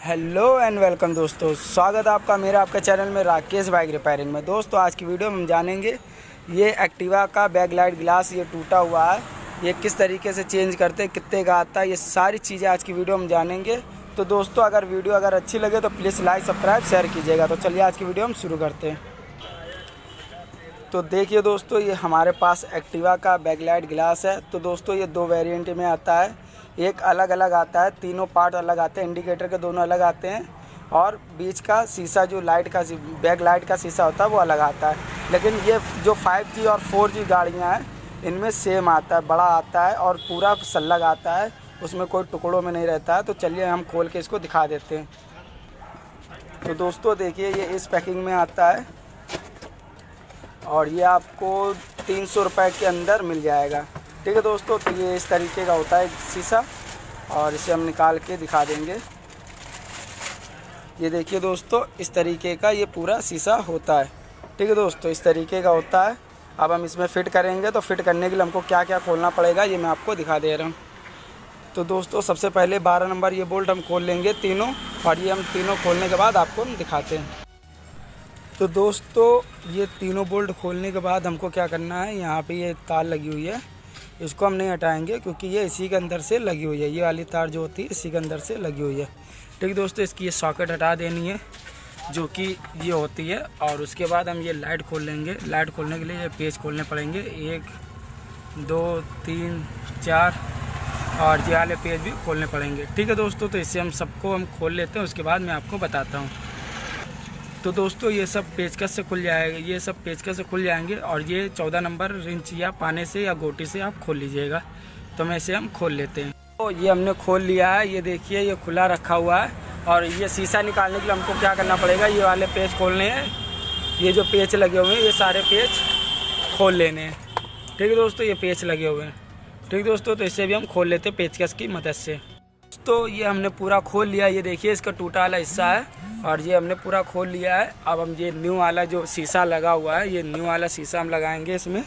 Hello and welcome दोस्तों, स्वागत है आपका चैनल में राकेश बाइक रिपेयरिंग में। दोस्तों आज की वीडियो में हम जानेंगे ये एक्टिवा का बैक लाइट ग्लास ये टूटा हुआ है, ये किस तरीके से चेंज करते हैं, कितने का आता है, ये सारी चीज़ें आज की वीडियो में जानेंगे। तो दोस्तों अगर वीडियो अच्छी लगे तो प्लीज़ लाइक सब्सक्राइब शेयर कीजिएगा। तो चलिए आज की वीडियो हम शुरू करते हैं। तो देखिए दोस्तों, ये हमारे पास एक्टिवा का बैक लाइट ग्लास है। तो दोस्तों ये दो वेरिएंट में आता है, एक अलग अलग आता है, तीनों पार्ट अलग आते हैं, इंडिकेटर के दोनों अलग आते हैं और बीच का शीशा जो लाइट का बैक लाइट का शीशा होता है वो अलग आता है। लेकिन ये जो 5G और 4G गाड़ियाँ हैं इनमें सेम आता है, बड़ा आता है और पूरा सल्लग आता है, उसमें कोई टुकड़ों में नहीं रहता है। तो चलिए हम खोल के इसको दिखा देते हैं। तो दोस्तों देखिए ये इस पैकिंग में आता है और ये आपको 300 रुपये के अंदर मिल जाएगा। ठीक है दोस्तों, तो ये इस तरीके का होता है शीशा और इसे हम निकाल के दिखा देंगे। ये देखिए दोस्तों, इस तरीके का ये पूरा शीशा होता है। ठीक है दोस्तों, इस तरीके का होता है। अब हम इसमें फ़िट करेंगे, तो फिट करने के लिए हमको क्या क्या खोलना पड़ेगा ये मैं आपको दिखा दे रहा हूँ। तो दोस्तों सबसे पहले 12 नंबर ये बोल्ट हम खोल लेंगे तीनों, और ये हम तीनों खोलने के बाद आपको हम दिखाते हैं। तो दोस्तों ये तीनों बोल्ट खोलने के बाद हमको क्या करना है, यहाँ पे ये तार लगी हुई है, इसको हम नहीं हटाएंगे क्योंकि ये इसी के अंदर से लगी हुई है। ये वाली तार जो होती है इसी के अंदर से लगी हुई है। ठीक है दोस्तों, इसकी ये सॉकेट हटा देनी है जो कि ये होती है। और उसके बाद हम ये लाइट खोल लेंगे। लाइट खोलने के लिए ये पेज खोलने पड़ेंगे, 1 2 3 4 और ये वाले पेज भी खोलने पड़ेंगे। ठीक है दोस्तों, तो इससे हम सबको हम खोल लेते हैं, उसके बाद मैं आपको बताता हूँ। तो दोस्तों ये सब पेचकस से खुल जाएगा, ये सब पेचकस से खुल जाएंगे और ये 14 नंबर रिंच या पाने से या गोटी से आप खोल लीजिएगा। तो मैं इसे हम खोल लेते हैं। तो ये हमने खोल लिया है, ये देखिए ये खुला रखा हुआ है। और ये शीशा निकालने के लिए हमको क्या करना पड़ेगा, ये वाले पेच खोलने हैं, ये जो पेच लगे हुए हैं ये सारे पेच खोल लेने हैं। ठीक है दोस्तों, ये पेच लगे हुए हैं। ठीक है दोस्तों, तो इसे भी हम खोल लेते हैं पेचकस की मदद से। तो ये हमने पूरा खोल लिया, ये देखिए इसका टूटा वाला हिस्सा है और ये हमने पूरा खोल लिया है। अब हम ये न्यू वाला जो शीशा लगा हुआ है, ये न्यू वाला शीशा हम लगाएंगे इसमें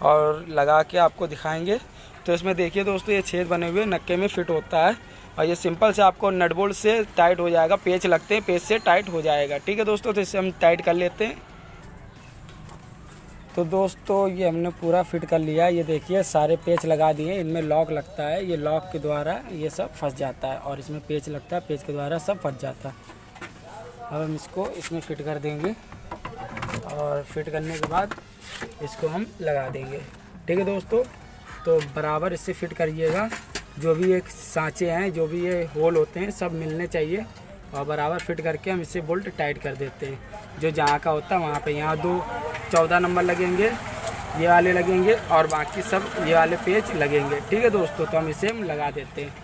और लगा के आपको दिखाएंगे। तो इसमें देखिए दोस्तों ये छेद बने हुए नक्के में फिट होता है और ये सिंपल से आपको नट बोल्ट से टाइट हो जाएगा, पेच लगते हैं, पेच से टाइट हो जाएगा। ठीक है दोस्तों, तो इसे हम टाइट कर लेते हैं। तो दोस्तों ये हमने पूरा फिट कर लिया, ये देखिए सारे पेच लगा दिए, इनमें लॉक लगता है, ये लॉक के द्वारा ये सब फंस जाता है और इसमें पेच लगता है, पेच के द्वारा सब फंस जाता है। अब हम इसको इसमें फिट कर देंगे और फिट करने के बाद इसको हम लगा देंगे। ठीक है दोस्तों, तो बराबर इससे फिट करिएगा, जो भी एक सांचे हैं, जो भी ये होल होते हैं सब मिलने चाहिए और बराबर फिट करके हम इससे बोल्ट टाइट कर देते हैं। जो जहाँ का होता है वहाँ पे, यहाँ 2 14 नंबर लगेंगे, ये वाले लगेंगे और बाकी सब ये वाले पेच लगेंगे। ठीक है दोस्तों, तो हम इसे हम लगा देते हैं।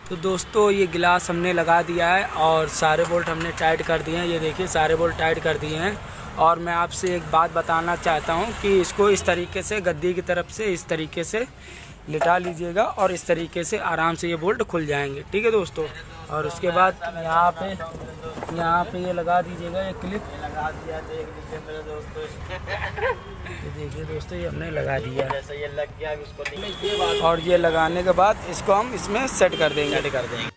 तो दोस्तों ये गिलास हमने लगा दिया है और सारे बोल्ट हमने टाइट कर दिए हैं। ये देखिए सारे बोल्ट टाइट कर दिए हैं। और मैं आपसे एक बात बताना चाहता हूँ कि इसको इस तरीके से गद्दी की तरफ से इस तरीके से लिटा लीजिएगा और इस तरीके से आराम से ये बोल्ट खुल जाएंगे। ठीक है दोस्तों, और उसके बाद यहाँ पे ये लगा दीजिएगा, ये क्लिप लगा दिया, देख लीजिए मेरे दोस्तों। ये देखिए दोस्तों ये हमने लगा दिया, जैसे ये लग गया इसको, और ये लगाने के बाद इसको हम इसमें सेट कर देंगे।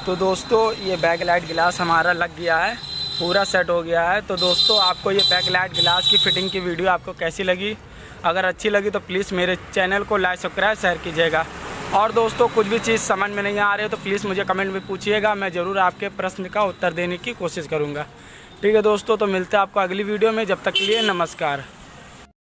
तो दोस्तों ये बैक लाइट गिलास हमारा लग गया है, पूरा सेट हो गया है। तो दोस्तों आपको ये बैक लाइट गिलास की फिटिंग की वीडियो आपको कैसी लगी? अगर अच्छी लगी तो प्लीज़ मेरे चैनल को लाइक सब्सक्राइब शेयर कीजिएगा। और दोस्तों कुछ भी चीज़ समझ में नहीं आ रही है तो प्लीज़ मुझे कमेंट में पूछिएगा, मैं ज़रूर आपके प्रश्न का उत्तर देने की कोशिश करूँगा। ठीक है दोस्तों, तो मिलते हैं आपको अगली वीडियो में, जब तक के लिए नमस्कार।